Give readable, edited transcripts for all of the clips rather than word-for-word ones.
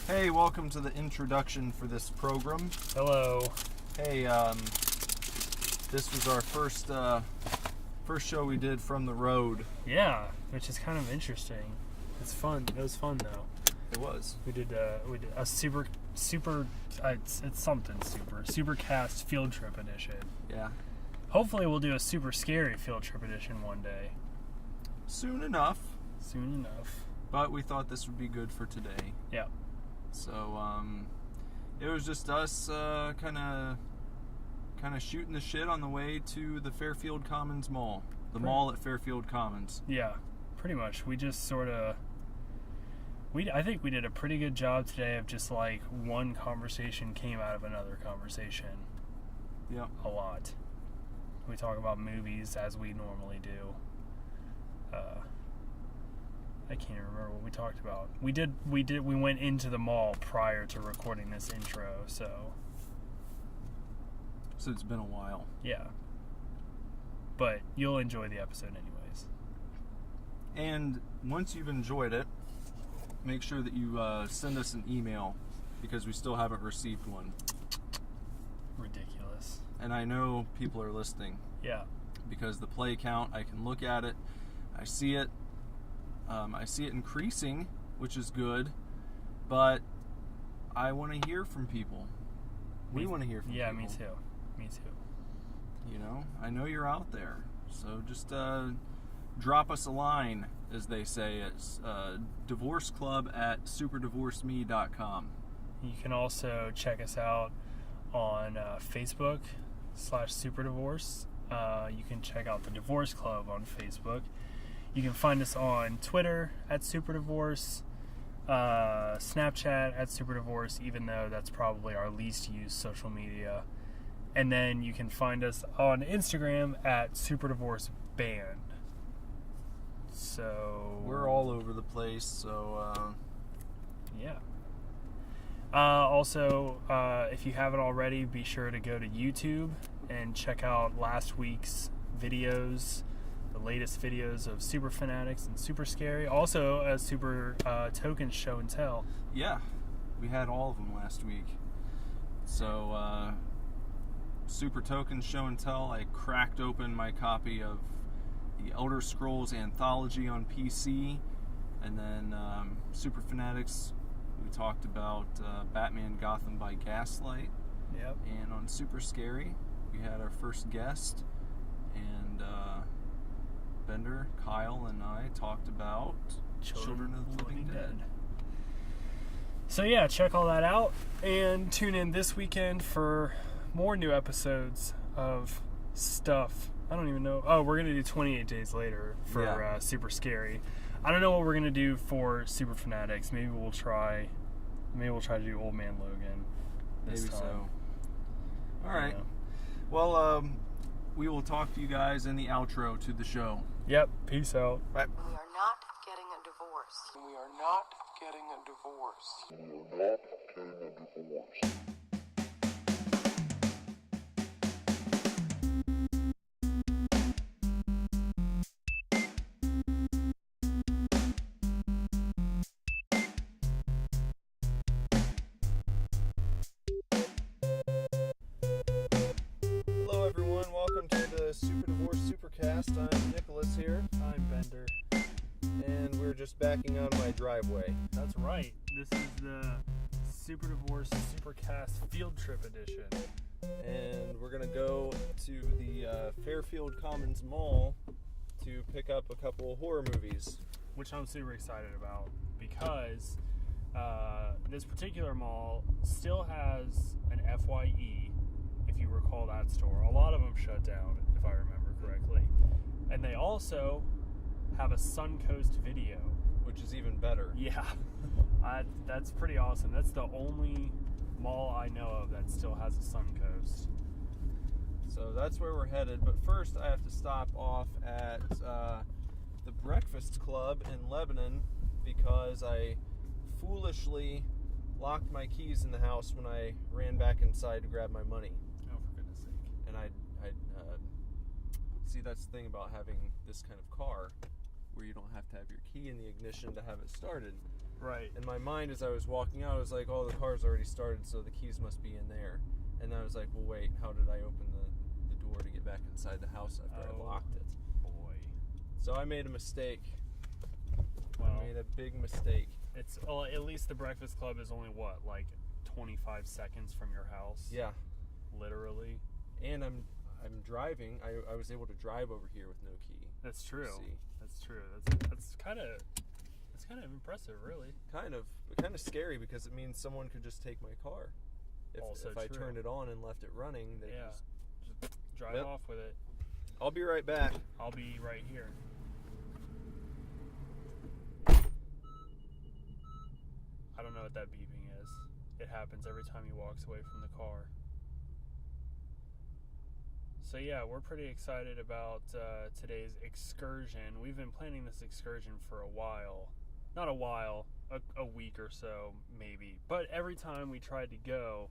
Hey, welcome to the introduction for this program. Hello. Hey, this was our first show we did from the road. Yeah, which is kind of interesting. It's fun. It was fun though. It was. We did a super. It's something super. Supercast field trip edition. Yeah. Hopefully, we'll do a Superscary field trip edition one day. Soon enough. But we thought this would be good for today. Yeah. So, it was just us kind of shooting the shit on the way to the Fairfield Commons Mall. The mall at Fairfield Commons. Yeah, pretty much. We just sort of... I think we did a pretty good job today of just like one conversation came out of another conversation. Yeah. A lot. We talk about movies as we normally do. I can't even remember what we talked about. We went into the mall prior to recording this intro, so it's been a while. Yeah. But you'll enjoy the episode anyways. And once you've enjoyed it, make sure that you send us an email, because we still haven't received one. Ridiculous. And I know people are listening. Yeah. Because the play count, I can look at it, I see it increasing, which is good, but I want to hear from people. We want to hear from people. Yeah, me too. You know, I know you're out there, so just drop us a line, as they say. It's divorceclub@superdivorceme.com. You can also check us out on Facebook /SuperDivorce. You can check out the Divorce Club on Facebook. You can find us on Twitter @SuperDivorce, Snapchat @SuperDivorce, even though that's probably our least used social media. And then you can find us on Instagram @SuperDivorceBand. So we're all over the place. So yeah. Also, if you haven't already, be sure to go to YouTube and check out last week's videos. The latest videos of Super Fanatics and Superscary. Also, a Super Tokens Show and Tell. Yeah, we had all of them last week. So, Super Tokens Show and Tell, I cracked open my copy of the Elder Scrolls Anthology on PC. And then Super Fanatics, we talked about Batman Gotham by Gaslight. Yep. And on Superscary, we had our first guest. And Bender, Kyle, and I talked about Children of the Living Dead. So yeah, check all that out and tune in this weekend for more new episodes of stuff. I don't even know. Oh, we're going to do 28 Days Later for Superscary. I don't know what we're going to do for Super Fanatics. Maybe we'll try to do Old Man Logan this time. So. All right. Yeah. Well, we will talk to you guys in the outro to the show. Yep. Peace out. Bye. We are not getting a divorce. We are not getting a divorce. We are not getting a divorce. Hello everyone, welcome to the Super Divorce Supercast. I'm Nicholas here. I'm Bender. And we're just backing out of my driveway. That's right. This is the Super Divorce Supercast Field Trip Edition. And we're going to go to the Fairfield Commons Mall to pick up a couple of horror movies. Which I'm super excited about because this particular mall still has an FYE, if you recall that store. A lot of them shut down, if I remember correctly. And they also have a Suncoast video. Which is even better. Yeah. That's pretty awesome. That's the only mall I know of that still has a Suncoast. So that's where we're headed. But first, I have to stop off at the Breakfast Club in Lebanon because I foolishly locked my keys in the house when I ran back inside to grab my money. Oh, for goodness sake. And I see, that's the thing about having this kind of car where you don't have to have your key in the ignition to have it started. Right. In my mind, as I was walking out, I was like, oh, the car's already started, so the keys must be in there. And then I was like, well, wait, how did I open the door to get back inside the house after I locked it? Boy. So I made a mistake. Well, I made a big mistake. It's at least the Breakfast Club is only what, like 25 seconds from your house? Yeah. Literally. And I'm driving. I was able to drive over here with no key. That's true. See. That's true. That's kind of impressive, really. Kind of, but kind of scary because it means someone could just take my car. If I turned it on and left it running, they just drive Yep. off with it. I'll be right back. I'll be right here. I don't know what that beeping is. It happens every time he walks away from the car. So yeah, we're pretty excited about today's excursion. We've been planning this excursion for a while. Not a while, a week or so maybe. But every time we tried to go,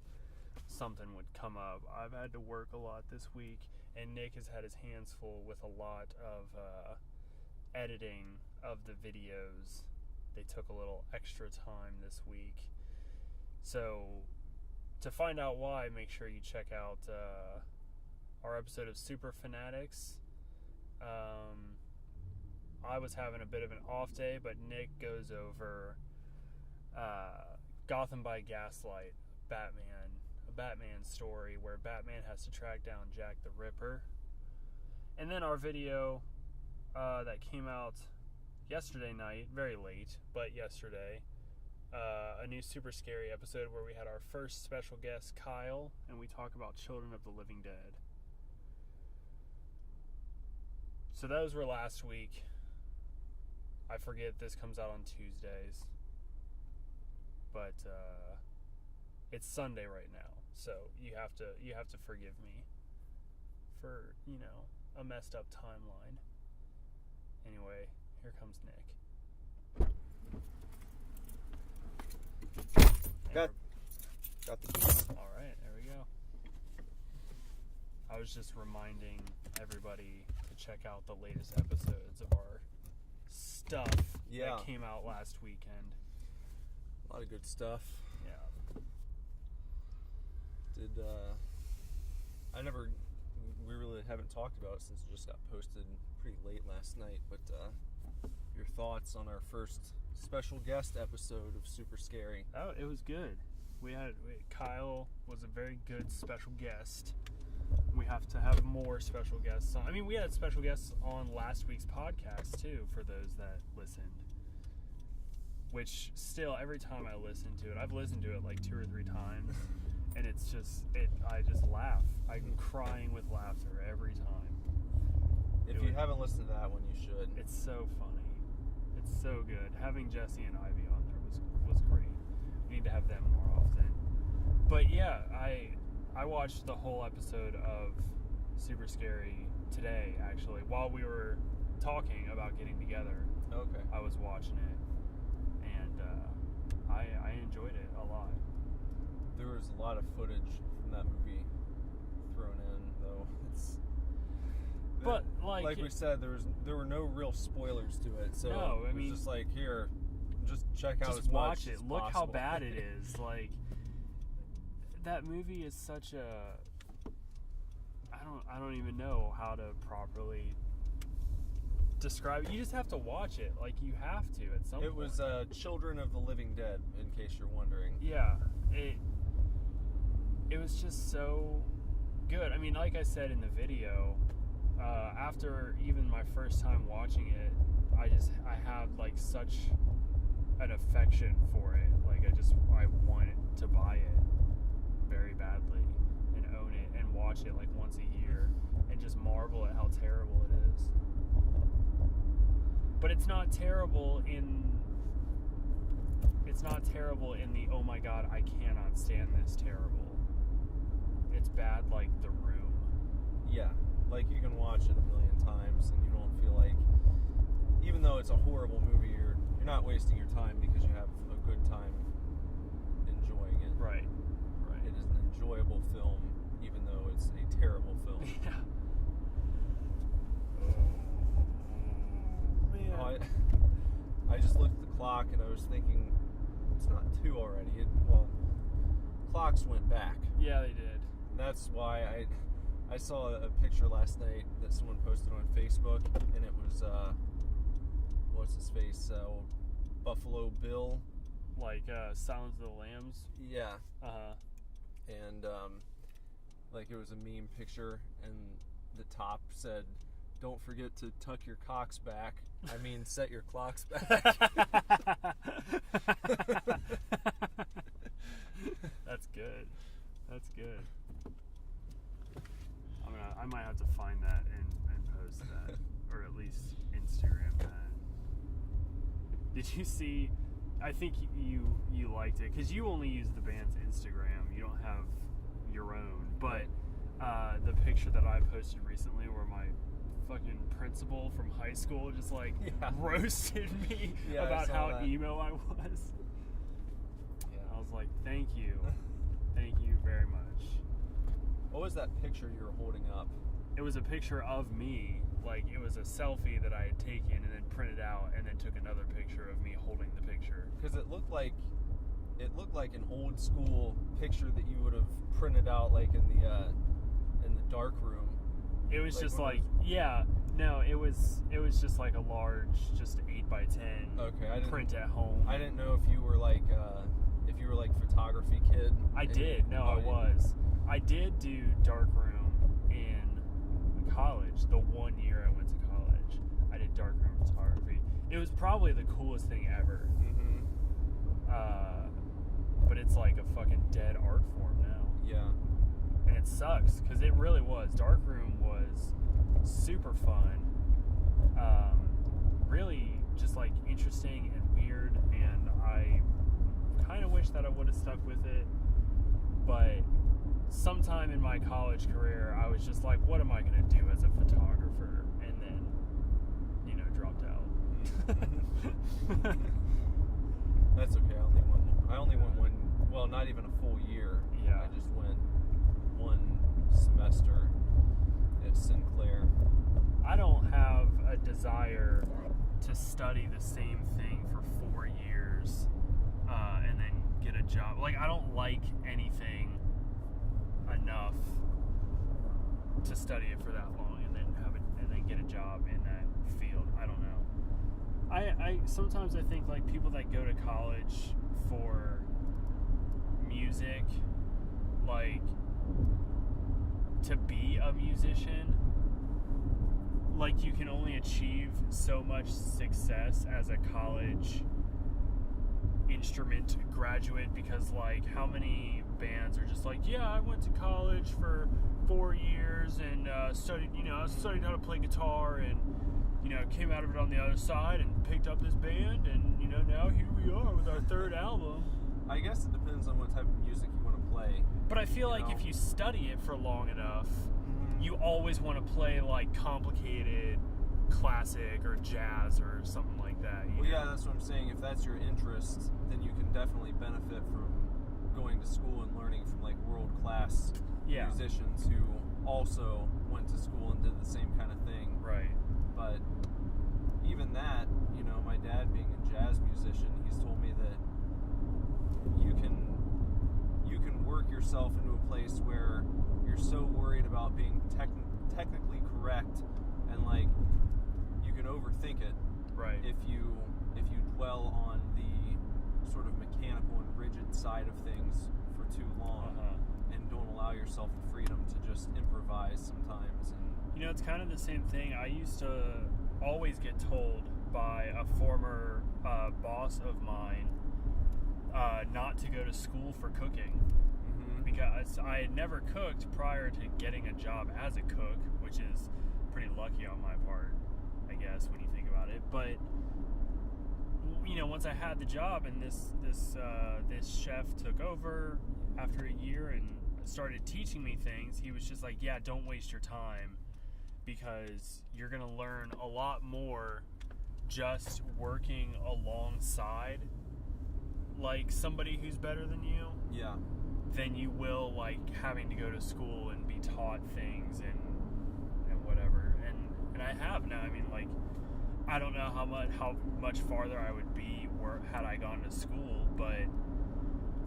something would come up. I've had to work a lot this week, and Nick has had his hands full with a lot of editing of the videos. They took a little extra time this week. So to find out why, make sure you check out our episode of Super Fanatics. I was having a bit of an off day, but Nick goes over Gotham by Gaslight, a Batman story where Batman has to track down Jack the Ripper. And then our video that came out yesterday night, very late, but yesterday, a new Superscary episode where we had our first special guest, Kyle, and we talk about Children of the Living Dead. So those were last week. I forget this comes out on Tuesdays, but it's Sunday right now, so you have to forgive me for, a messed up timeline. Anyway, here comes Nick. Got the keys. All right, there we go. I was just reminding everybody to check out the latest episodes of our stuff that came out last weekend. A lot of good stuff. Yeah. We really haven't talked about it since it just got posted pretty late last night, but your thoughts on our first special guest episode of Superscary. Oh, it was good. Kyle was a very good special guest. We have to have more special guests on. I mean, we had special guests on last week's podcast too, for those that listened. Which still, every time I listen to it, I've listened to it like 2 or 3 times, and it's just, I just laugh. I'm crying with laughter every time. If you haven't listened to that one, you should. It's so funny. It's so good. Having Jesse and Ivy on there was great. We need to have them more often. But yeah, I watched the whole episode of Superscary today, actually, while we were talking about getting together. Okay. I was watching it, and I enjoyed it a lot. There was a lot of footage from that movie thrown in, though. But like we said, there were no real spoilers to it, so no, it was just like, here, just check out as much watch it. as Look possible. how bad it is. Like, that movie is such a, I don't even know how to properly describe it. You just have to watch it. Like, you have to at some point. It was Children of the Living Dead, in case you're wondering. Yeah, it was just so good. I mean, like I said in the video, after even my first time watching it, I have like such an affection for it. Like, I wanted to buy it very badly and own it and watch it like once a year and just marvel at how terrible it is. But it's not terrible in the oh my god, I cannot stand this terrible. It's bad like The Room. Yeah, like you can watch it a million times and you don't feel like, even though it's a horrible movie, you're not wasting your time because you have a good time enjoying it. Right. It is an enjoyable film, even though it's a terrible film. Yeah. I just looked at the clock and I was thinking, it's not 2 already. Clocks went back. Yeah, they did. And that's why I saw a picture last night that someone posted on Facebook, and it was, what's his face? Buffalo Bill. Like, Silence of the Lambs? Yeah. Uh-huh. And, like, it was a meme picture, and the top said, "Don't forget to tuck your cocks back. I mean, set your clocks back." That's good. That's good. I might have to find that and post that, or at least Instagram that. Did you see? I think you liked it because you only use the band's Instagram. You don't have your own. But the picture that I posted recently, where my fucking principal from high school just roasted me about how that. emo I was. Yeah. I was like, thank you very much. What was that picture you were holding up? It was a picture of me, like it was a selfie that I had taken and then printed out and then took another picture of me holding the picture. Because it looked like an old school picture that you would have printed out like in the dark room. It was just like it was just like a large, just 8x10 print at home. I didn't know if you were like photography kid. I did. No, I was. I did do darkroom in college. The 1 year I went to college, I did darkroom photography. It was probably the coolest thing ever. Mm-hmm. But it's like a fucking dead art form now. Yeah. And it sucks because it really was. Darkroom was super fun. Really just like interesting and weird, and I kind of wish that I would have stuck with it. But sometime in my college career, I was just like, what am I going to do as a photographer? And then, dropped out. That's okay. I only went one, well, not even a full year. Yeah. I just went one semester at Sinclair. I don't have a desire to study the same thing for 4 years and then get a job. Like, I don't like anything enough to study it for that long and then get a job in that field. I don't know. I sometimes I think like people that go to college for music, like to be a musician, like you can only achieve so much success as a college instrument graduate, because like how many bands are just like, yeah, I went to college for 4 years and studied how to play guitar, and came out of it on the other side and picked up this band, and now here we are with our third album. I guess it depends on what type of music you want to play. But I feel like if you study it for long enough, you always want to play like complicated classic or jazz or something like that. Yeah, that's what I'm saying. If that's your interest, then you can definitely benefit from going to school and learning from like world-class musicians who also went to school and did the same kind of thing. Right. But even that, my dad being a jazz musician, he's told me that you can work yourself into a place where you're so worried about being technically correct, and like you can overthink it. Right. If you dwell on the sort of mechanical and rigid side of things for too long, and don't allow yourself the freedom to just improvise sometimes. And it's kind of the same thing. I used to always get told by a former boss of mine not to go to school for cooking, because I had never cooked prior to getting a job as a cook, which is pretty lucky on my part, I guess, when you think about it. But once I had the job and this chef took over after a year and started teaching me things, he was just like, yeah, don't waste your time, because you're going to learn a lot more just working alongside like somebody who's better than you. Yeah. Than you will like having to go to school and be taught things and whatever. And I have now. I mean, like I don't know how much farther I would be had I gone to school, but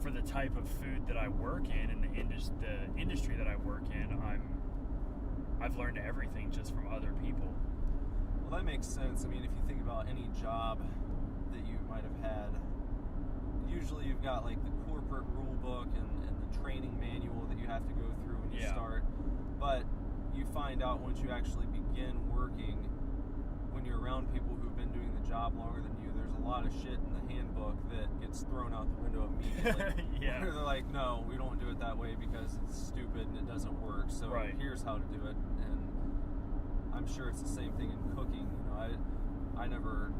for the type of food that I work in and the industry that I work in, I've learned everything just from other people. Well, that makes sense. I mean, if you think about any job that you might have had, usually you've got like the corporate rule book and the training manual that you have to go through when you start. But you find out once you actually begin working, when you're around people who've been doing the job longer than you, there's a lot of shit in the handbook that gets thrown out the window immediately. Yeah. Where they're like, no, we don't do it that way because it's stupid and it doesn't work. So here's how to do it. And I'm sure it's the same thing in cooking. You know, I never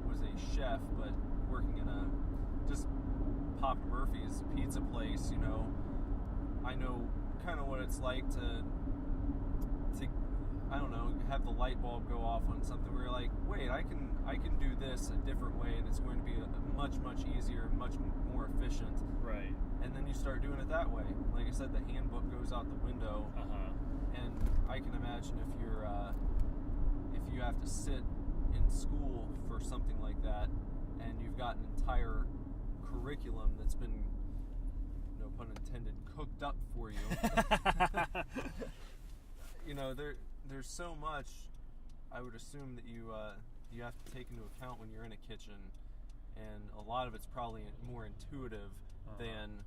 was a chef, but working in a just Papa Murphy's pizza place, you know, I know kind of what it's like to I don't know, have the light bulb go off on something where you're like, wait, I can do this a different way, and it's going to be a much easier, much more efficient. Right. And then you start doing it that way. Like I said, the handbook goes out the window. And I can imagine if you have to sit in school for something like that, and you've got an entire curriculum that's been, no pun intended, cooked up for you. You know, there's so much I would assume that you have to take into account when you're in a kitchen, and a lot of it's probably more intuitive than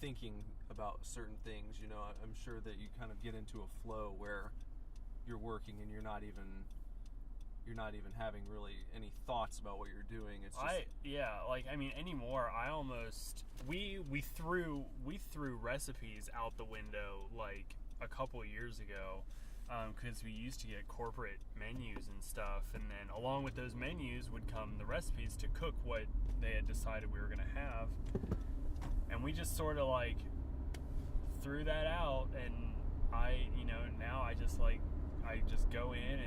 thinking about certain things. You know, I'm sure that you kind of get into a flow where you're working and you're not even having really any thoughts about what you're doing. It's just anymore I almost we threw recipes out the window like a couple years ago, because we used to get corporate menus and stuff, and then along with those menus would come the recipes to cook what they had decided we were going to have, and we just sort of like threw that out. And now I just go in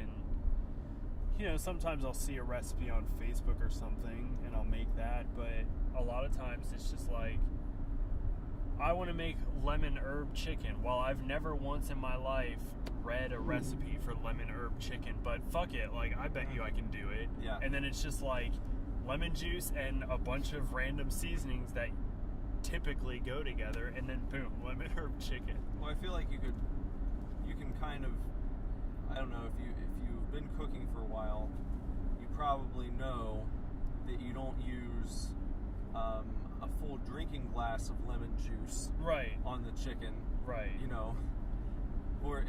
and sometimes I'll see a recipe on Facebook or something and I'll make that, but a lot of times it's just like, I want to make lemon herb chicken. Well, I've never once in my life read a recipe for lemon herb chicken, but fuck it, like, I bet you I can do it. Yeah. And then it's just like lemon juice and a bunch of random seasonings that typically go together, and then boom, lemon herb chicken. Well, I feel like you can kind of, I don't know, if you've been cooking for a while, you probably know that you don't use a full drinking glass of lemon juice on the chicken, you know,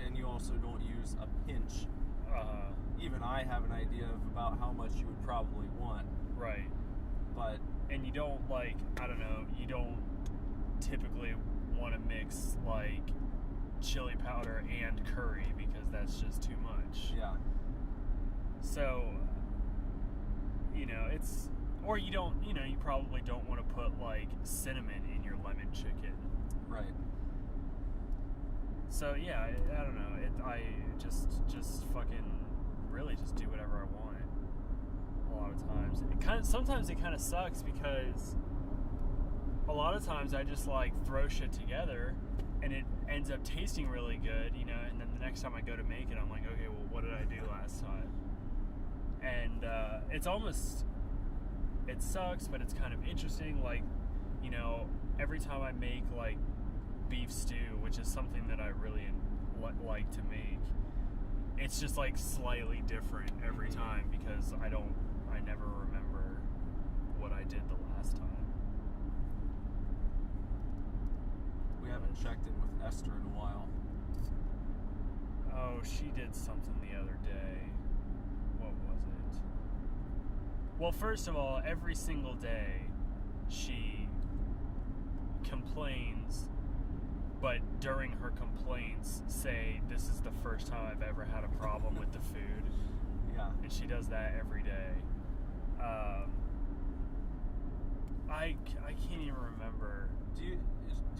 and you also don't use a pinch. Even I have an idea of about how much you would probably want, and you don't, like, I don't know, you don't typically want to mix like chili powder and curry because that's just too much. So, it's, or you don't, you probably don't want to put like cinnamon in your lemon chicken. So yeah, I don't know. I just fucking really just do whatever I want. A lot of times, sometimes it kind of sucks because a lot of times I just like throw shit together and it ends up tasting really good, and then the next time I go to make it, I'm like, okay, well, what did I do last time? And it sucks, but it's kind of interesting. Like, every time I make like beef stew, which is something that I really like to make, it's just like slightly different every time because I never remember what I did the last time. We haven't checked in with Esther in a while. Oh, she did something the other day. What was it? Well, first of all, every single day she complains, but during her complaints say, this is the first time I've ever had a problem with the food. And she does that every day. I can't even remember. Do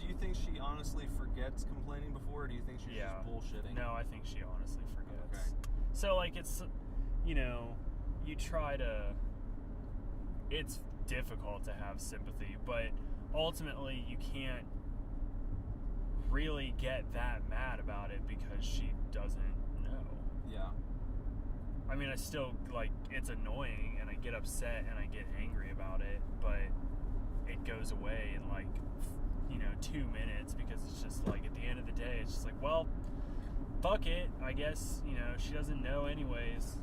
you think she honestly forgets complaining before, or do you think she's just bullshitting? No, I think she honestly forgets. Okay. So, like, it's, you try to... It's difficult to have sympathy, but ultimately you can't really get that mad about it because she doesn't know. I mean, I still, like, it's annoying, and I get upset, and I get angry about it, but it goes away in, like, 2 minutes, because it's just, like, at the end of the day, it's just like, well, fuck it, I guess, she doesn't know anyways,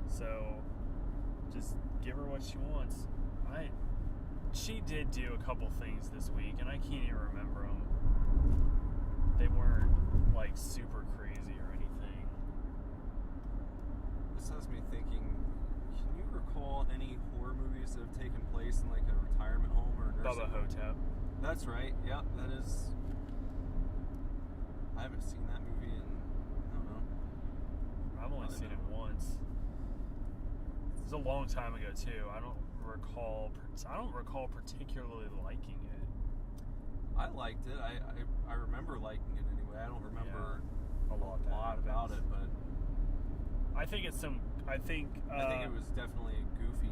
so just give her what she wants. She did do a couple things this week, and I can't even remember them. They weren't, like, super crazy or anything. This has me thinking, can you recall any horror movies that have taken place in, like, a retirement home or a nursing Bubba home? Hotep. That's right. Yeah, that is. I haven't seen that movie in, I don't know. I've only seen it once. It was a long time ago too. I don't recall particularly liking it. I liked it. I remember liking it anyway. I don't remember a lot about it, but I think it's some. I think it was definitely a goofy.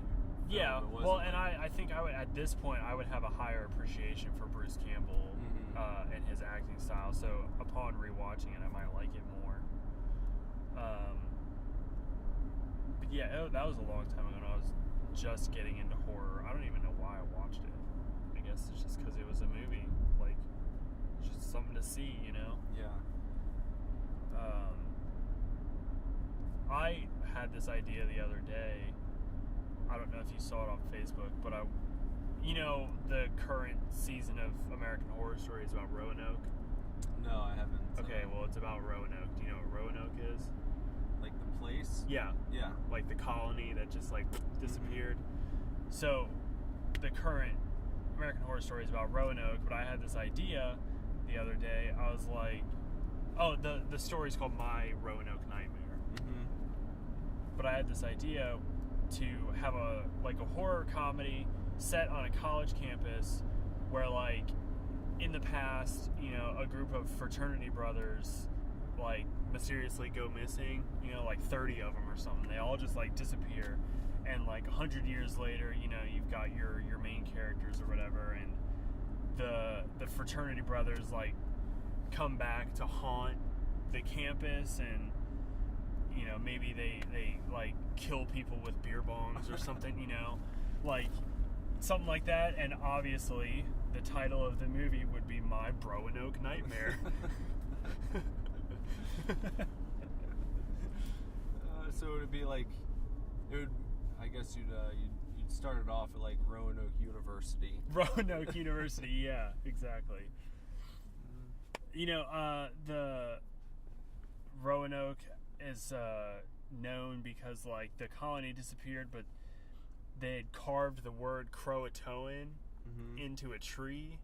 Yeah. Film. Well, and I think I would, at this point, I would have a higher appreciation for Bruce Campbell and his acting style. So upon rewatching it, I might like it more. But yeah, that was a long time ago when I was just getting into horror. I don't even know why I watched it. I guess it's just because it was a movie. Like, just something to see, Yeah. I had this idea the other day. I don't know if you saw it on Facebook, but the current season of American Horror Story is about Roanoke. No, I haven't. Okay, well, it's about Roanoke. Do you know what Roanoke is? Like the place? Yeah. Yeah. Like the colony that just, like, disappeared. So, the current American Horror Story is about Roanoke, but I had this idea the other day. I was like, oh, the story's called My Roanoke Nightmare. But I had this idea to have a horror comedy set on a college campus where, like, in the past, a group of fraternity brothers, like, mysteriously go missing, like 30 of them or something. They all just, like, disappear. And, like, 100 years later, you've got your main characters or whatever, and the fraternity brothers, like, come back to haunt the campus, and maybe they like kill people with beer bongs or something, like something like that. And obviously the title of the movie would be My Roanoke Nightmare. So it would be like, I guess you'd start it off at like Roanoke University. Roanoke University, yeah, exactly. The Roanoke is known because, like, the colony disappeared, but they had carved the word Croatoan into a tree.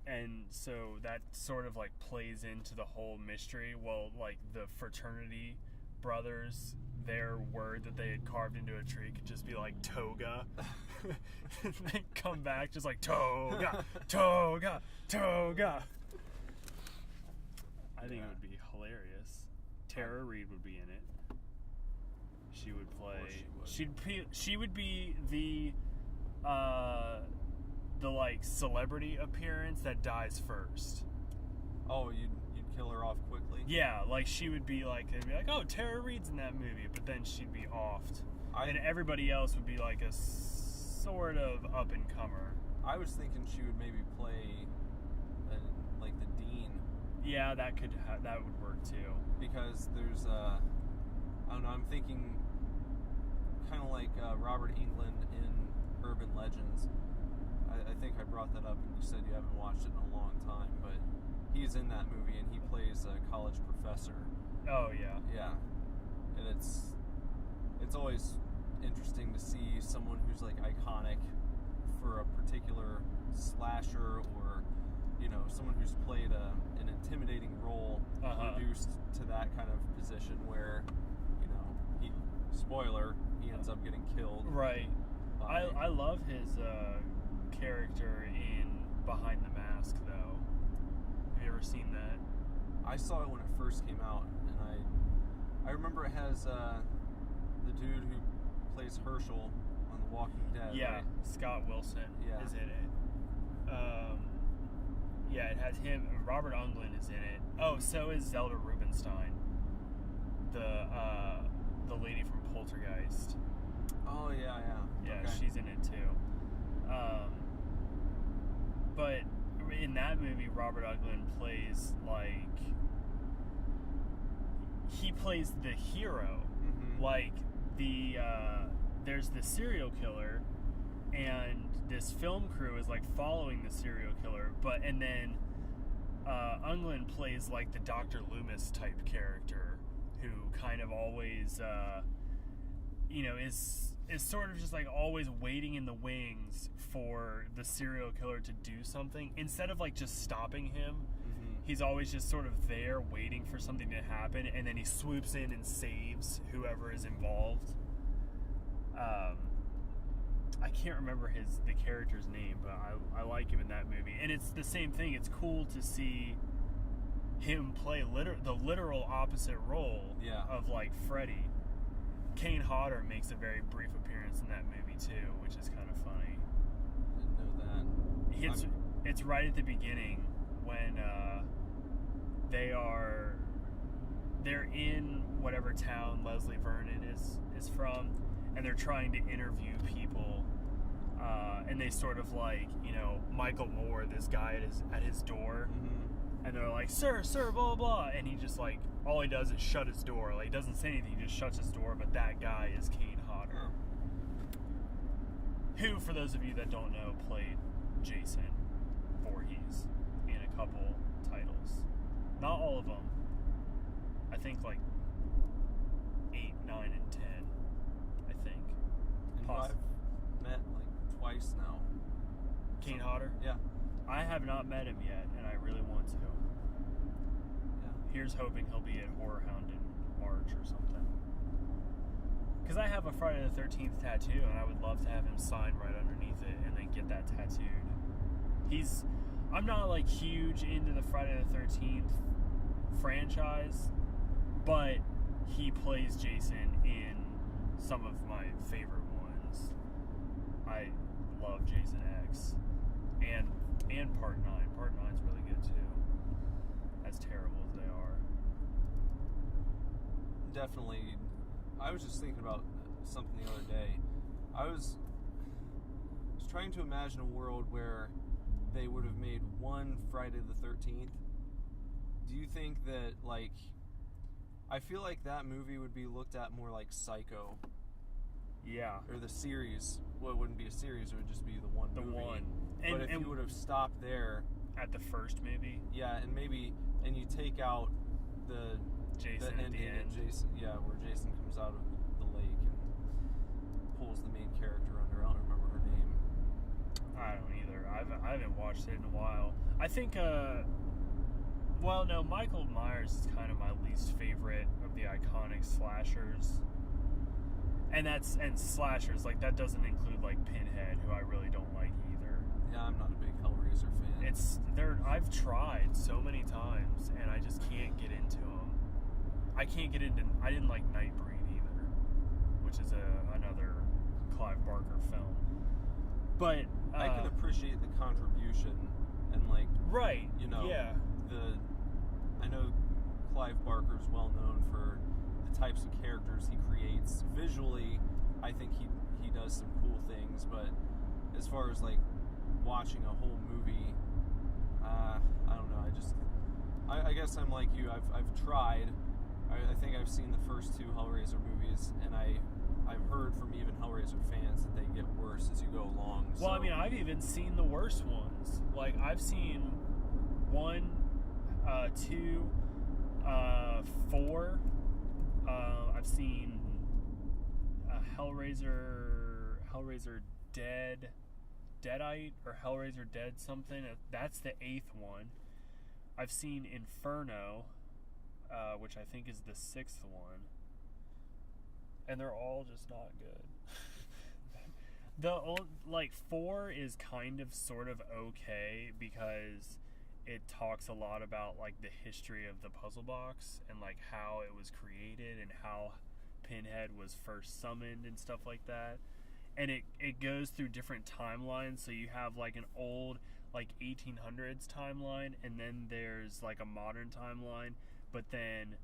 And so that sort of, like, plays into the whole mystery. Well, like, the fraternity brothers, their word that they had carved into a tree could just be like toga. And they come back just like toga, toga, toga. I think it would be hilarious. Tara Reid would be in it. She would play. She would be the like celebrity appearance that dies first. Oh, you'd kill her off quickly? Yeah, like she would be like, they'd be like, oh, Tara Reid's in that movie, but then she'd be offed. And everybody else would be like a sort of up and comer. I was thinking she would maybe play like the dean. Yeah, that would work too. Because there's I don't know, I'm thinking kind of like Robert Englund in Urban Legends. I think I brought that up and you said you haven't watched it in a long time, but he's in that movie and he plays a college professor. Oh yeah. Yeah. And it's always interesting to see someone who's like iconic for a particular slasher, or someone who's played an intimidating role reduced to that kind of position where he ends up getting killed. Right. I love his character in Behind the Mask, though. Have you ever seen that? I saw it when it first came out, and I remember it has the dude who plays Herschel on The Walking Dead. Yeah, right? Scott Wilson is in it. Yeah, it has him. Robert Englund is in it. Oh, so is Zelda Rubinstein. the lady from Poltergeist. Oh, yeah. Yeah, Okay. she's in it too. But in that movie, Robert Englund plays he plays the hero. Mhm. Like there's the serial killer, and this film crew is like following the serial killer, and then Englund plays like the Dr. Loomis type character who kind of always is sort of just like always waiting in the wings for the serial killer to do something instead of like just stopping him. Mhm. He's always just sort of there waiting for something to happen, and then he swoops in and saves whoever is involved. I can't remember the character's name, but I like him in that movie. And it's the same thing. It's cool to see him play the literal opposite role Yeah. of like Freddy. Kane Hodder makes a very brief appearance in that movie too, which is kind of funny. Didn't know that. It's right at the beginning when they're in whatever town Leslie Vernon is from, and they're trying to interview people, and they sort of like, Michael Moore, this guy at his door, Mhm. and they're like, sir, blah, blah, blah, and he just like, all he does is shut his door. Like, he doesn't say anything, he just shuts his door, but that guy is Kane Hodder, who, for those of you that don't know, played Jason Voorhees in a couple titles. Not all of them. I think like 8, 9, and 10. I think. And who I've met like twice now. Kane Hodder? Yeah. I have not met him yet, and I really want to. Yeah. Here's hoping he'll be at Horror Hound in March or something. Because I have a Friday the 13th tattoo, and I would love to have him sign right underneath it and then get that tattooed. I'm not like huge into the Friday the 13th franchise, but he plays Jason in some of my favorite ones. I love Jason X and Part 9. Part 9's really good too, as terrible as they are. Definitely. I was just thinking about something the other day. I was trying to imagine a world where they would have made one Friday the 13th. Do you think that, like, I feel like that movie would be looked at more like Psycho. Yeah. Or the series. Well, it wouldn't be a series, it would just be the one movie. One. But if you would have stopped there... At the first, maybe? Yeah, and you take out the Jason the at the ending end. Where Jason comes out of the lake and pulls the main character under. I don't remember her name. I don't either. I haven't watched it in a while. I think, Michael Myers is kind of my least favorite of the iconic slashers. And slashers, like, that doesn't include, like, Pinhead, who I really don't like either. Yeah, I'm not a big Hellraiser fan. I've tried so many times, and I just can't get into them. I didn't like Nightbreed either, which is another Clive Barker film. But I can appreciate the contribution and, like, right, yeah. I know Clive Barker's well known for the types of characters he creates. Visually, I think he does some cool things, but as far as, like, watching a whole movie, I don't know. I guess I'm like you. I've tried. I think I've seen the first two Hellraiser movies, and I've heard from even Hellraiser fans that they get worse as you go along. Well, I mean, I've even seen the worst ones. Like, I've seen 1, 2, 4. I've seen Hellraiser Deadite, or Hellraiser Dead something. That's the 8th one. I've seen Inferno, which I think is the 6th one. And they're all just not good. 4 is kind of sort of okay because it talks a lot about, like, the history of the puzzle box and, like, how it was created and how Pinhead was first summoned and stuff like that. And it goes through different timelines, so you have, like, an old, like, 1800s timeline, and then there's, like, a modern timeline, but then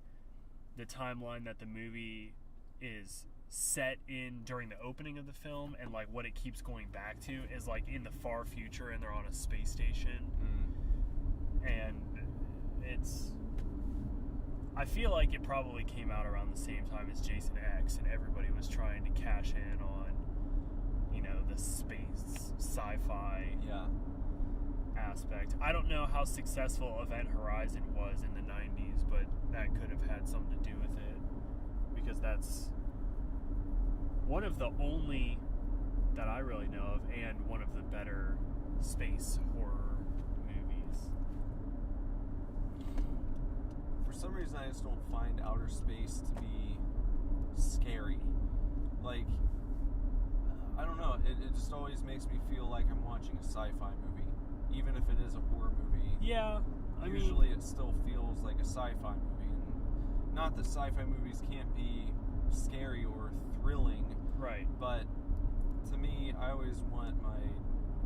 the timeline that the movie is set in during the opening of the film, and like what it keeps going back to is like in the far future, and they're on a space station, and I feel like it probably came out around the same time as Jason X, and everybody was trying to cash in on, you know, the space sci-fi aspect. I don't know how successful Event Horizon was in the 90s, but that could have had something to do with it, because that's one of the only that I really know of, and one of the better space horror movies. For some reason, I just don't find outer space to be scary. Like, I don't know, it just always makes me feel like I'm watching a sci-fi movie, even if it is a horror movie. Yeah, Usually it still feels like a sci-fi movie, and not that sci-fi movies can't be scary or thrilling, right? But to me, I always want my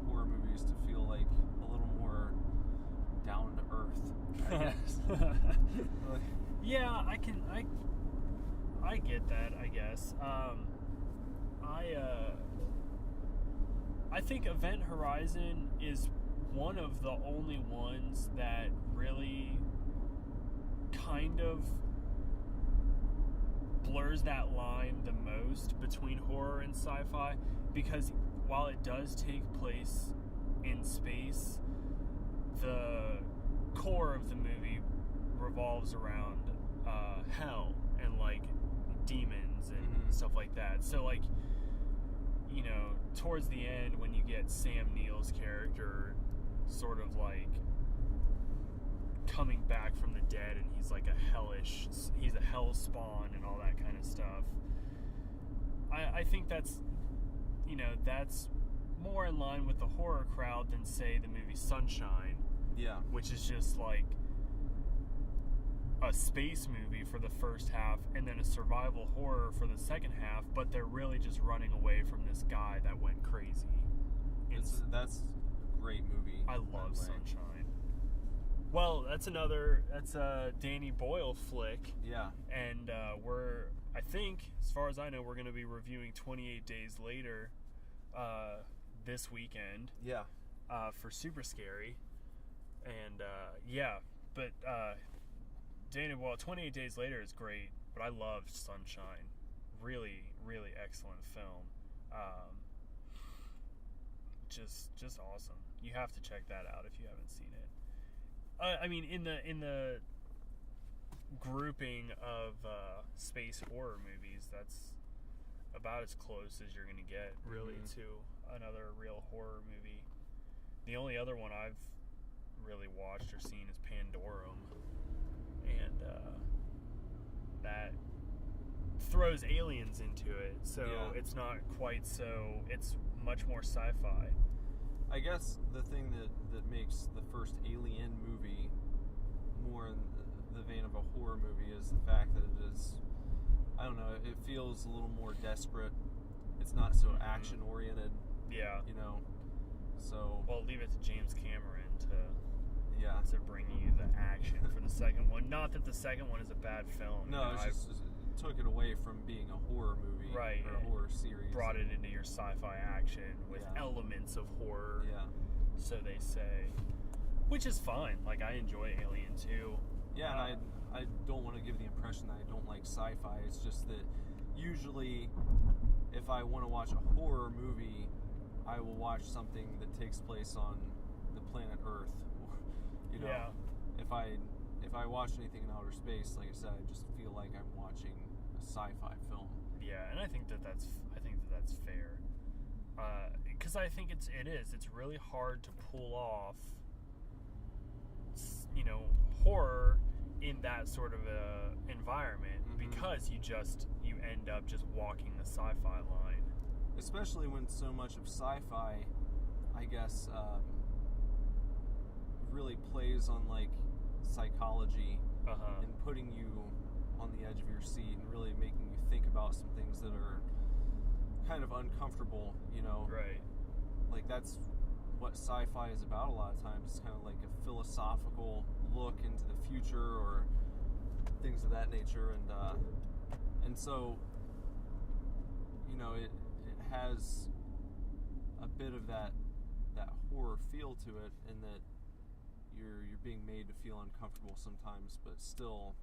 horror movies to feel like a little more down to earth, I guess. Yeah, I get that, I guess. I think Event Horizon is one of the only ones that really kind of blurs that line the most between horror and sci-fi, because while it does take place in space, the core of the movie revolves around hell and like demons and stuff like that. So like, you know, towards the end when you get Sam Neill's character sort of like coming back from the dead, and he's like he's a hell spawn and all that kind of stuff, I think that's, you know, that's more in line with the horror crowd than, say, the movie Sunshine, which is just like a space movie for the first half and then a survival horror for the second half, but they're really just running away from this guy that went crazy. That's a great movie. I love Sunshine. Well, that's a Danny Boyle flick. Yeah. And I think, as far as I know, we're going to be reviewing 28 Days Later this weekend. Yeah. For Superscary. And, Danny Boyle, 28 Days Later is great, but I loved Sunshine. Really, really excellent film. Just awesome. You have to check that out if you haven't seen it. I mean, in the grouping of space horror movies, that's about as close as you're going to get, really, to another real horror movie. The only other one I've really watched or seen is Pandorum, and that throws aliens into it, so it's not quite so. It's much more sci-fi. I guess the thing that makes the first Alien movie more in the vein of a horror movie is the fact that it is, I don't know, it feels a little more desperate. It's not so action-oriented. Yeah. You know, so... Well, leave it to James Cameron to bring you the action for the second one. Not that the second one is a bad film. No, it took it away from being a horror movie, right, or a horror series. Brought it into your sci-fi action with elements of horror, so they say, which is fine. Like, I enjoy Alien 2. Yeah, and I don't want to give the impression that I don't like sci-fi. It's just that usually if I want to watch a horror movie, I will watch something that takes place on the planet Earth. You know, if I watch anything in outer space, like I said, I just feel like I'm watching a sci-fi film. Yeah, and I think that's fair. Because I think it's really hard to pull off, you know, horror in that sort of a environment, because you end up just walking the sci-fi line. Especially when so much of sci-fi, I guess, really plays on like psychology and putting you on the edge of your seat and really making you think about some things that are kind of uncomfortable, you know? Right. Like, that's what sci-fi is about a lot of times. It's kind of like a philosophical look into the future, or things of that nature, and so, you know, it has a bit of that horror feel to it, in that you're being made to feel uncomfortable sometimes, but still,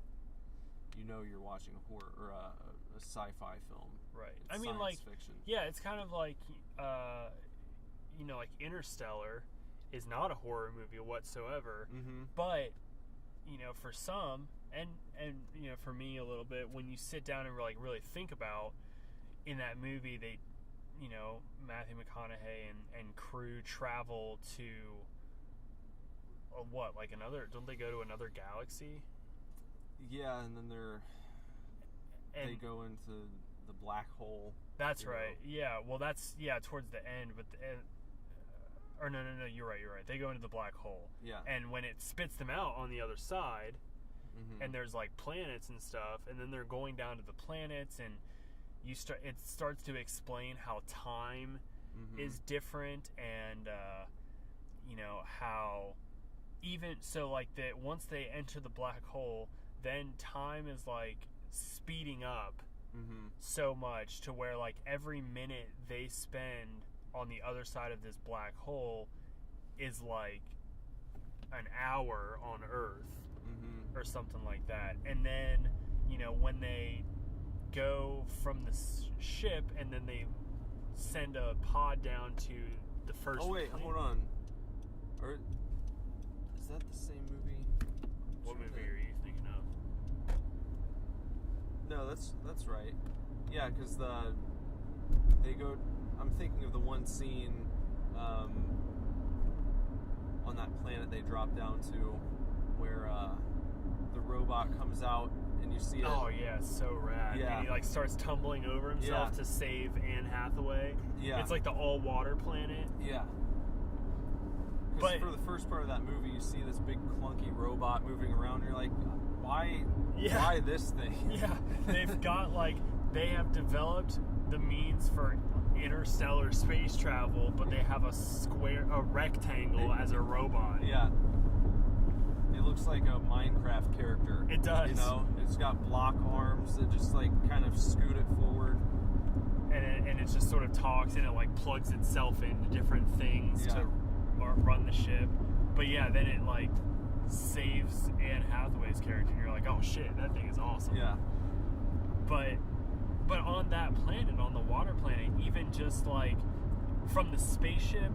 you know, you're watching a horror or a sci-fi film. Right. It's I mean, science like, fiction. yeah, it's kind of like, you know, like Interstellar is not a horror movie whatsoever, Mm-hmm. but, you know, for some, and you know, for me a little bit, when you sit down and like really think about, in that movie, they, you know, Matthew McConaughey and crew travel to what, like don't they go to another galaxy? Yeah, and then they go into the black hole. That's right. Know. Yeah. Well, that's towards the end, but or no, you're right. They go into the black hole. Yeah. And when it spits them out on the other side, mm-hmm. and there's like planets and stuff, and then they're going down to the planets, and it starts to explain how time mm-hmm. is different, and you know, how even so, like, that once they enter the black hole, then time is like speeding up mm-hmm. so much to where, like, every minute they spend on the other side of this black hole is like an hour on Earth mm-hmm. or something like that. And then, you know, when they go from the ship and then they send a pod down to the first wait, plane. Hold on. Is that the same movie? What movie are you thinking of? No, that's right. Yeah, because they go. I'm thinking of the one scene on that planet they drop down to, where the robot comes out and you see it. Oh yeah, it's so rad. Yeah. And he like starts tumbling over himself to save Anne Hathaway. Yeah. It's like the all water planet. Yeah. Because for the first part of that movie, you see this big clunky robot moving around, and you're like, why this thing? Yeah, they've got, like, they have developed the means for interstellar space travel, but they have a rectangle as a robot. Yeah. It looks like a Minecraft character. It does. You know, it's got block arms that just, like, kind of scoot it forward. And it just sort of talks, and it, like, plugs itself into different things to run the ship. But yeah, then it like saves Anne Hathaway's character, and you're like, oh shit, that thing is awesome. Yeah. But on that planet, on the water planet, even just like from the spaceship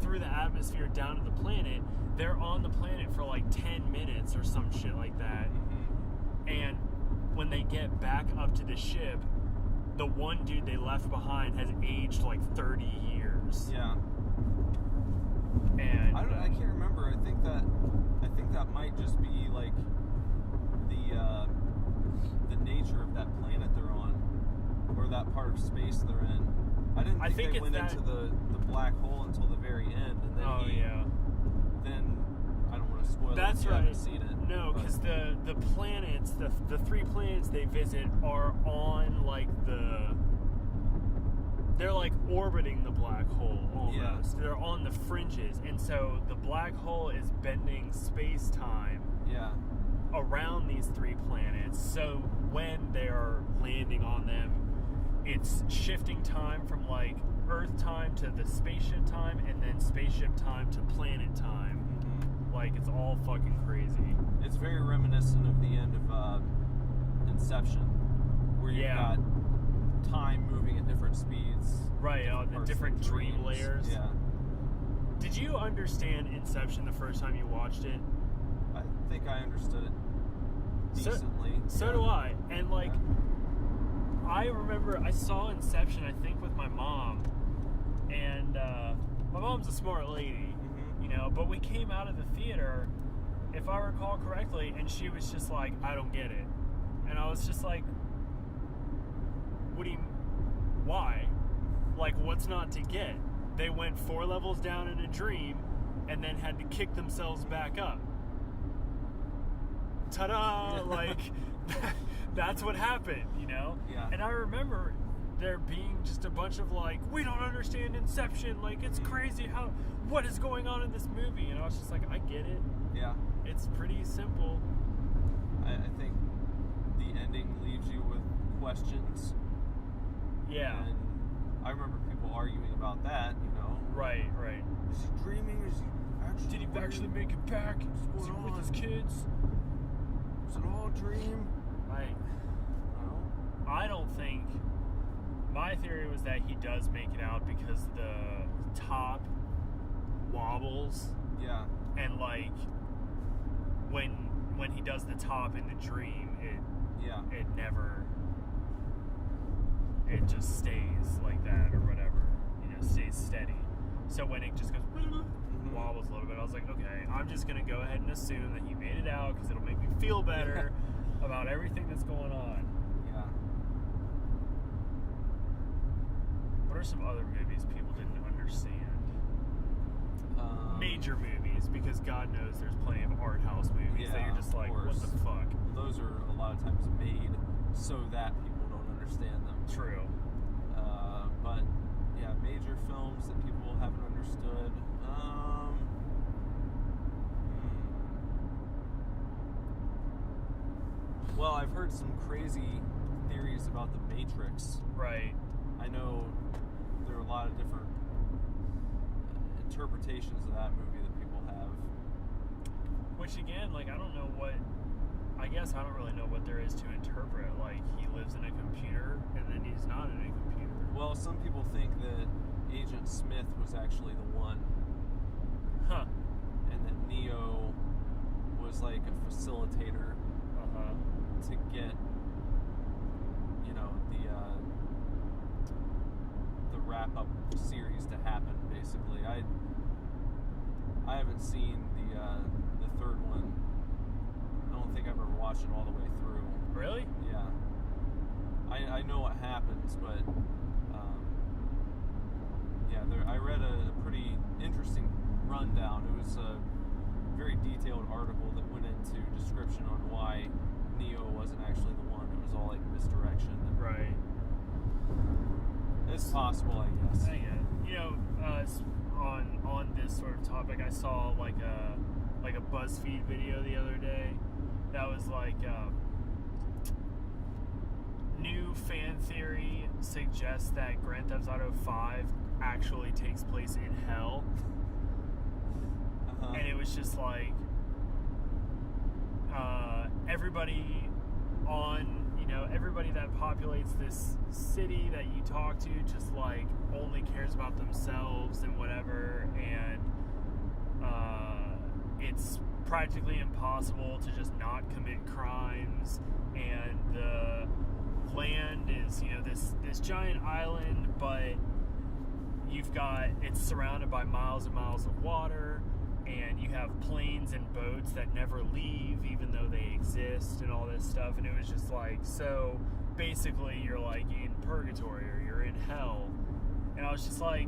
through the atmosphere down to the planet, they're on the planet for like 10 minutes or some shit like that. Mm-hmm. And when they get back up to the ship, the one dude they left behind has aged like 30 years. Yeah. And I can't remember. I think that might just be like the nature of that planet they're on, or that part of space they're in. I didn't think they went into the black hole until the very end, and then then I don't want to spoil it. That's if you right. haven't seen it. No, because the planets, the 3 planets they visit are on like they're like orbiting the black hole almost. Yeah. They're on the fringes, and so the black hole is bending space-time around these 3 planets. So when they're landing on them, it's shifting time from like Earth time to the spaceship time, and then spaceship time to planet time. Mm-hmm. Like, it's all fucking crazy. It's very reminiscent of the end of Inception, where you've got time moving at different speeds. Right, the different dream layers. Yeah. Did you understand Inception the first time you watched it? I think I understood it decently. So do I. And, like, I remember I saw Inception, I think, with my mom. And my mom's a smart lady, mm-hmm. you know, but we came out of the theater, if I recall correctly, and she was just like, I don't get it. And I was just like, why? Like, what's not to get? They went 4 levels down in a dream and then had to kick themselves back up. Ta-da! Like, that's what happened, you know? Yeah. And I remember there being just a bunch of like, we don't understand Inception, like, it's crazy what is going on in this movie? And I was just like, I get it. Yeah. It's pretty simple. I think ending leaves you with questions. Yeah. And I remember people arguing about that, you know. Right. Is he dreaming? Is he actually... Did he actually make it back? Is he with his kids? Is it all a dream? I don't think... My theory was that he does make it out because the top wobbles. Yeah. And, like, when he does the top in the dream, it never... It just stays like that or whatever. You know, stays steady. So when it just goes... wobbles a little bit, I was like, okay, I'm just going to go ahead and assume that he made it out because it'll make me feel better about everything that's going on. Yeah. What are some other movies people didn't understand? Major movies, because God knows there's plenty of art house movies that you're just like, what the fuck? Those are a lot of times made so that people don't understand them. True. But yeah, major films that people haven't understood. Well, I've heard some crazy theories about The Matrix. Right. I know there are a lot of different interpretations of that movie that people have. Which again, like, I don't really know what there is to interpret. Like, he lives in a computer and then he's not in a computer. Well, some people think that Agent Smith was actually the one. Huh. And that Neo was like a facilitator to get, you know, the wrap-up series to happen, basically. I haven't seen the third one. I don't think I've ever watched it all the way through. Really? Yeah. I know what happens, but I read a pretty interesting rundown. It was a very detailed article that went into description on why Neo wasn't actually the one. It was all like misdirection. Right. It's possible, I guess. I get it. You know, on this sort of topic, I saw like a BuzzFeed video the other day that was like new fan theory suggests that Grand Theft Auto 5 actually takes place in hell. And it was just like everybody that populates this city that you talk to just like only cares about themselves and whatever, and it's practically impossible to just not commit crimes, and the land is, you know, this giant island, but it's surrounded by miles and miles of water, and you have planes and boats that never leave even though they exist and all this stuff. And it was just like, so basically you're like in purgatory or you're in hell. And I was just like,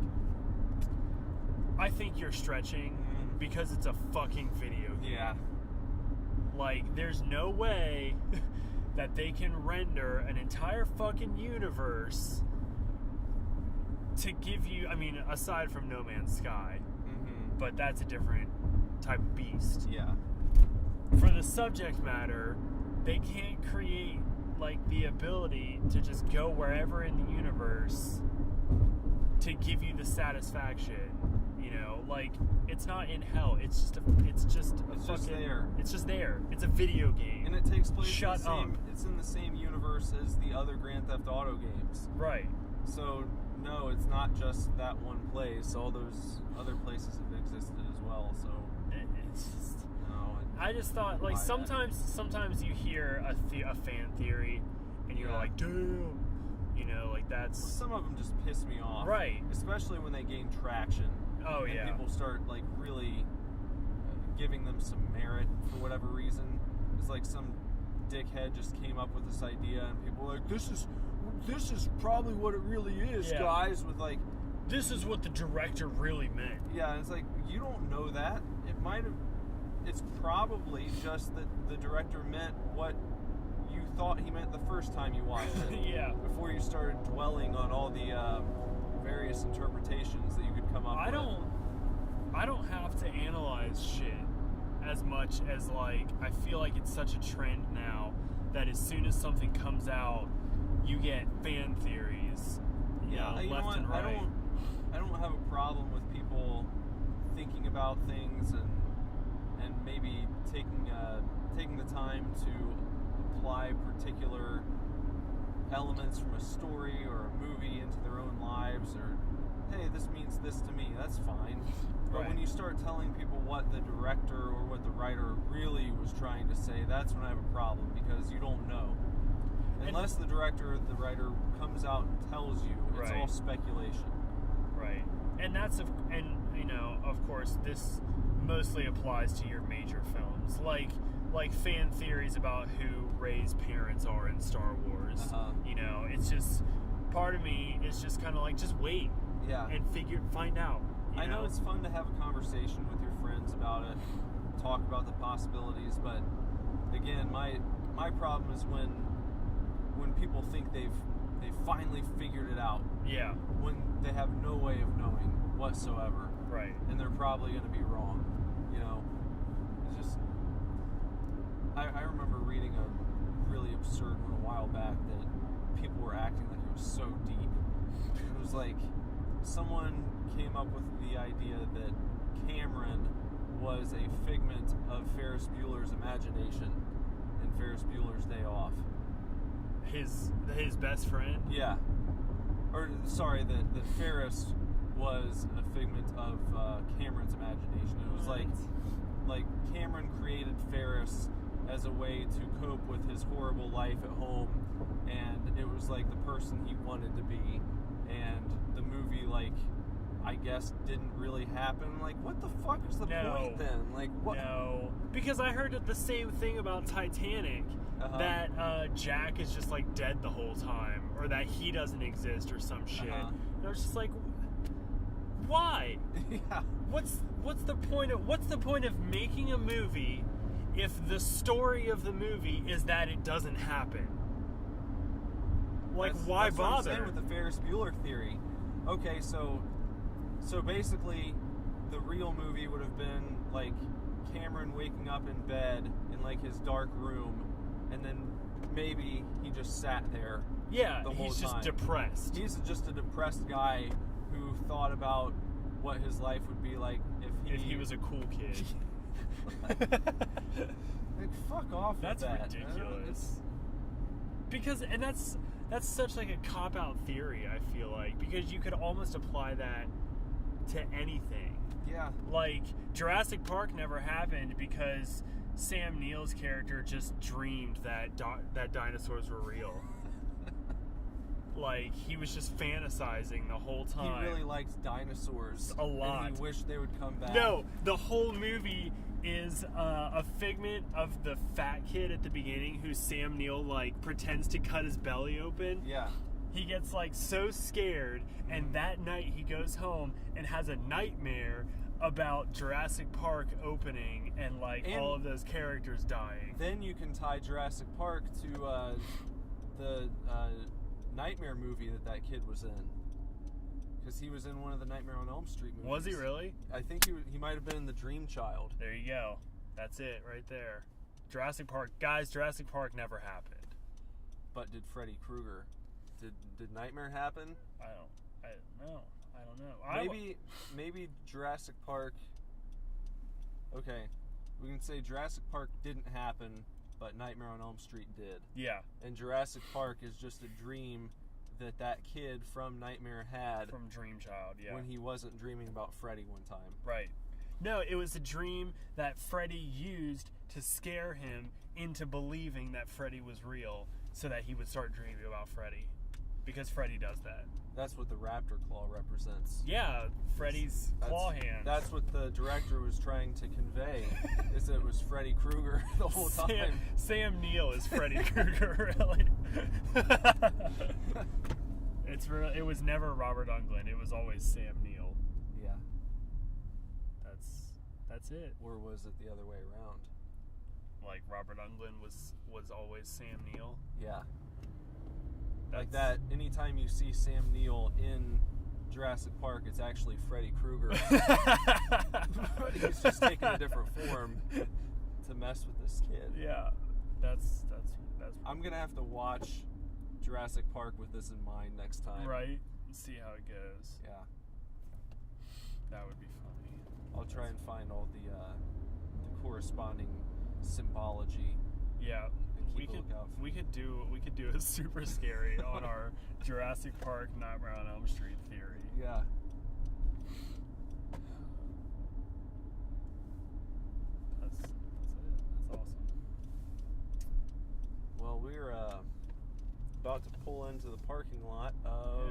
I think you're stretching because it's a fucking video game. Yeah. Like, there's no way that they can render an entire fucking universe to give you, I mean, aside from No Man's Sky, but that's a different type of beast. Yeah. For the subject matter, they can't create, like, the ability to just go wherever in the universe to give you the satisfaction, you know? Like, it's not in hell. It's just there. It's just there. It's a video game. And it takes place It's in the same universe as the other Grand Theft Auto games. Right. So, no, it's not just that one place. All those other places have existed as well, so... It's just... No. I just thought, like, sometimes you hear a fan theory, and you're like, damn, you know, like, that's... Well, some of them just piss me off. Right. Especially when they gain traction. Oh, and yeah. people start, like, really giving them some merit for whatever reason. It's like some dickhead just came up with this idea, and people were like, this is probably what it really is, guys, with, like... This is what the director really meant. Yeah, and it's like, you don't know that. It's probably just that the director meant what you thought he meant the first time you watched it. Yeah. Before you started dwelling on all the various interpretations that you could come up with. I don't have to analyze shit as much as, like, I feel like it's such a trend now that as soon as something comes out, you get fan theories. Left and right. I don't have a problem with people thinking about things and maybe taking the time to apply particular elements from a story or a movie into their own lives, or hey, this means this to me. That's fine. But when you start telling people what the director or what the writer really was trying to say, that's when I have a problem, because you don't know. Unless the director or the writer comes out and tells you, it's all speculation. Right. And of course, this mostly applies to your major films, like fan theories about who Rey's parents are in Star Wars. It's just, part of me is just kind of like, just wait. Yeah. And find out. I know it's fun to have a conversation with your friends about it, talk about the possibilities, but again, my problem is when people think they've finally figured it out. Yeah. When they have no way of knowing whatsoever. Right. And they're probably going to be wrong. It's just, I remember reading a really absurd one a while back that people were acting like it was so deep. It was like someone came up with the idea that Cameron was a figment of Ferris Bueller's imagination in Ferris Bueller's Day Off. His best friend? Yeah. Or, sorry, that Ferris was a figment of Cameron's imagination. It was like Cameron created Ferris as a way to cope with his horrible life at home, and it was like the person he wanted to be, and the movie, I guess, didn't really happen. What the fuck is the point then? What? No, because I heard the same thing about Titanic, that Jack is just dead the whole time, or that he doesn't exist or some shit. And I was just like, why? Yeah. What's the point of making a movie if the story of the movie is that it doesn't happen? Why that's bother? What I'm saying with the Ferris Bueller theory. Okay, so basically, the real movie would have been Cameron waking up in bed in his dark room, and then maybe he just sat there. Yeah, the whole he's time. Just depressed. He's just a depressed guy who thought about what his life would be like if he was a cool kid. Fuck off. That's with that. ridiculous. Because that's such a cop-out theory, I feel like, because you could almost apply that to anything. Yeah. Jurassic Park never happened because Sam Neill's character just dreamed that dinosaurs were real. He was just fantasizing the whole time. He really liked dinosaurs a lot. And he wished they would come back. No, the whole movie is a figment of the fat kid at the beginning who Sam Neill pretends to cut his belly open. Yeah. He gets so scared, and that night he goes home and has a nightmare about Jurassic Park opening and all of those characters dying. Then you can tie Jurassic Park to the Nightmare movie that kid was in, because he was in one of the Nightmare on Elm Street movies. Was he really? I think he might have been in the Dream Child. There you go. That's it right there. Jurassic Park never happened. But did Freddy Krueger? Did Nightmare happen? I don't know. Maybe Jurassic Park. Okay, we can say Jurassic Park didn't happen, but Nightmare on Elm Street did. Yeah. And Jurassic Park is just a dream that kid from Nightmare had. From Dream Child, yeah. When he wasn't dreaming about Freddy one time. Right. No, it was a dream that Freddy used to scare him into believing that Freddy was real, so that he would start dreaming about Freddy. Because Freddy does that. That's what the raptor claw represents. Yeah, Freddy's claw hand. That's what the director was trying to convey, is that it was Freddy Krueger the whole time. Sam Neill is Freddy Krueger, really. It was never Robert Englund. It was always Sam Neill. Yeah. That's it. Or was it the other way around? Robert Englund was always Sam Neill? Yeah. Like that, anytime you see Sam Neill in Jurassic Park, it's actually Freddy Krueger. He's just taking a different form to mess with this kid. Yeah. That's I'm gonna have to watch Jurassic Park with this in mind next time. right. See how it goes. Yeah. That would be funny. I'll try and find all the corresponding symbology. Yeah, And we keep a could lookout for. we could do a super scary on our Jurassic Park Nightmare on Elm Street theory. Yeah. That's it. That's awesome. Well, we're about to pull into the parking lot of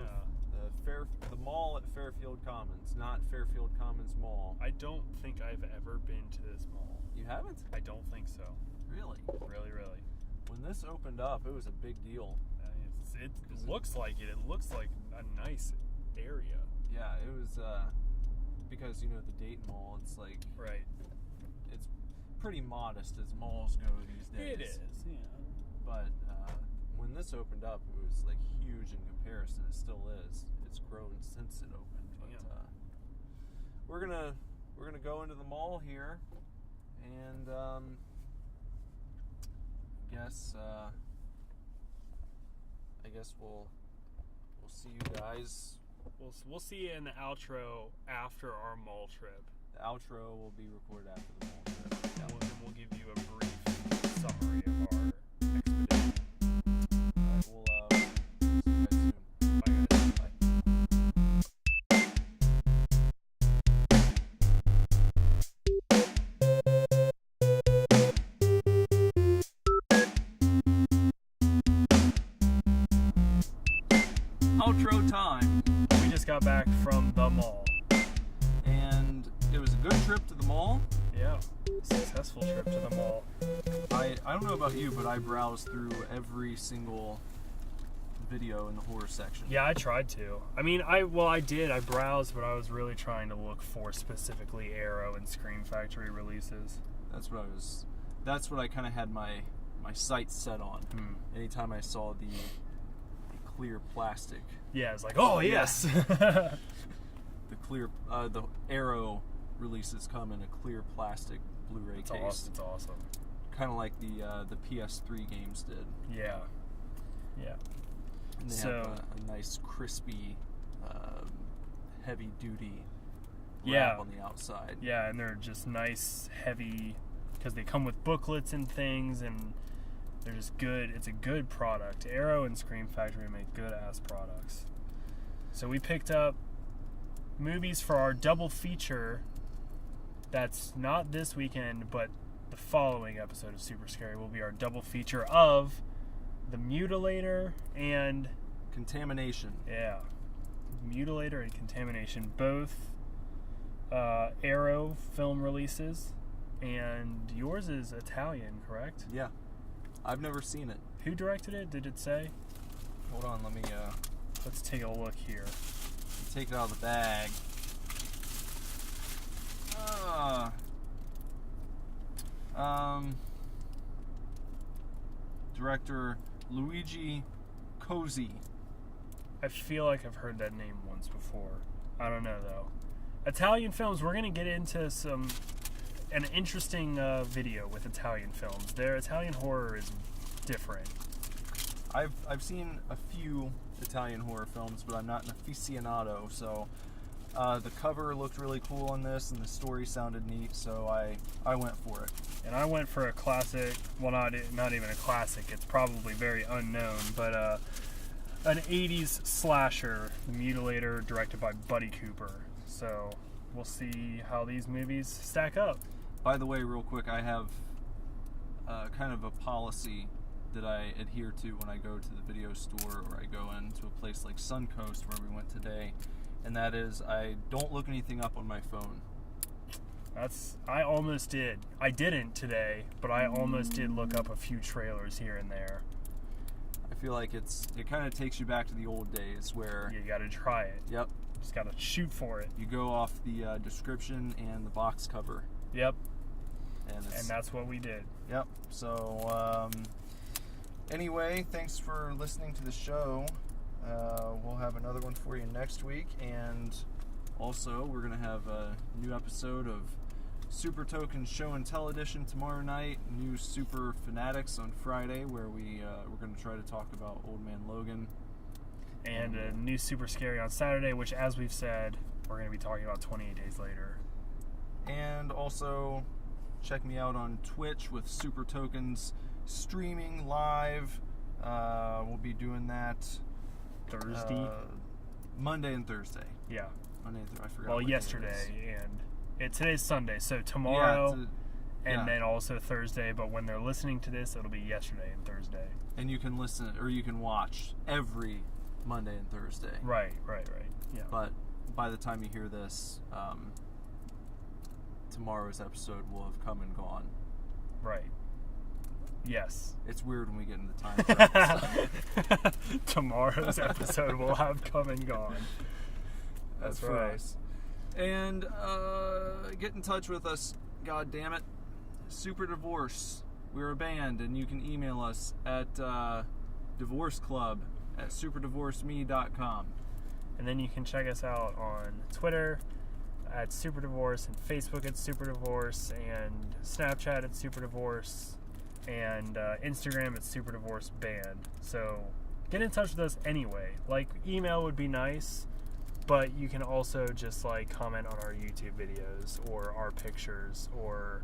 the mall at Fairfield Commons, not Fairfield Commons Mall. I don't think I've ever been to this mall. You haven't? I don't think so. Really? Really. When this opened up, it was a big deal. It looks like it. It looks like a nice area. Yeah, it was because the Dayton Mall. It's like Right. it's pretty modest as malls go these days. It is. Yeah. But when this opened up, it was like huge in comparison. It still is. It's grown since it opened. But Yeah. we're gonna go into the mall here, and I guess we'll see you guys. We'll see you in the outro after our mall trip. The outro will be recorded after the mall trip. And we'll give you a brief summary of our expedition. Alright, we'll see you guys soon. Bye, guys. Bye. Outro time. We just got back from the mall. And it was a good trip to the mall. Yeah. Successful trip to the mall. I don't know about you, but I browsed through every single video in the horror section. Yeah, I tried to. I mean, I did. I browsed, but I was really trying to look for specifically Arrow and Scream Factory releases. That's what I kind of had my sights set on. Anytime I saw the clear plastic, Yeah, it's like, oh, yes! the Arrow releases come in a clear plastic Blu-ray It's case. awesome. It's awesome. Kind of like the PS3 games did. Yeah. Yeah. And they have a nice crispy, heavy-duty wrap on the outside. Yeah, and they're just nice, heavy, because they come with booklets and things, and they're just good. It's a good product. Arrow and Scream Factory make good-ass products. So we picked up movies for our double feature that's not this weekend, but the following episode of Super Scary will be our double feature of The Mutilator and Contamination. Yeah. Mutilator and Contamination. Both Arrow film releases. And yours is Italian, correct? Yeah. I've never seen it. Who directed it? Did it say? Hold on, let me Let's take a look here. take it out of the bag. Director Luigi Cozzi. I feel like I've heard that name once before. I don't know, though. Italian films, we're going to get into an interesting video with Italian films. Their Italian horror is different. I've seen a few Italian horror films, but I'm not an aficionado, so the cover looked really cool on this, and the story sounded neat, so I went for it. And I went for a classic, well, not even a classic, it's probably very unknown, but an 80s slasher, The Mutilator, directed by Buddy Cooper. So we'll see how these movies stack up. By the way, real quick, I have kind of a policy that I adhere to when I go to the video store or I go into a place like Suncoast where we went today, and that is I don't look anything up on my phone. I almost did. I didn't today, but I almost did look up a few trailers here and there. I feel like it kind of takes you back to the old days where You gotta try it. Yep, Just gotta shoot for it. you go off the description and the box cover. Yep. And that's what we did. Yep. So, anyway, thanks for listening to the show. We'll have another one for you next week, and also we're going to have a new episode of Super Token Show and Tell edition tomorrow night. New Super Fanatics on Friday, where we're going to try to talk about Old Man Logan. And a new Superscary on Saturday, which, as we've said, we're going to be talking about 28 days later. And also, check me out on Twitch with Super Tokens streaming live. We'll be doing that Thursday? Monday and Thursday. Yeah. Monday and I forgot. Well, what day it yesterday, and today's Sunday, so is. tomorrow, yeah. and then also Thursday, but when they're listening to this, it'll be yesterday and Thursday. And you can listen, or you can watch every Monday and Thursday. Right. Yeah. But by the time you hear this, tomorrow's episode will have come and gone. Right. Yes. It's weird when we get into time travel stuff. Tomorrow's episode will have come and gone. That's right. for us. And get in touch with us, god damn it. Super Divorce. We're a band, and you can email us at divorceclub@superdivorceme.com. And then you can check us out on Twitter at Super Divorce, and Facebook at Super Divorce, and Snapchat at Super Divorce, and Instagram at Super Divorce Band. So get in touch with us anyway. Like, email would be nice, but you can also just like comment on our YouTube videos or our pictures or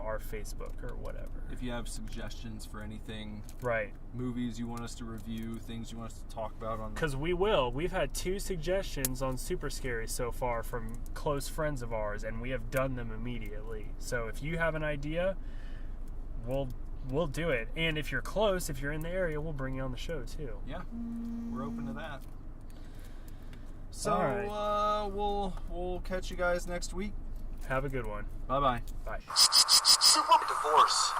our Facebook or whatever. If you have suggestions for anything, Right. movies you want us to review, things you want us to talk about on Because we will. We've had 2 suggestions on Superscary so far from close friends of ours, and we have done them immediately. So if you have an idea, we'll do it. And if you're close, if you're in the area, we'll bring you on the show too. Yeah, we're open to that. So All right. We'll catch you guys next week. Have a good one. Bye-bye. Bye. Super Divorce.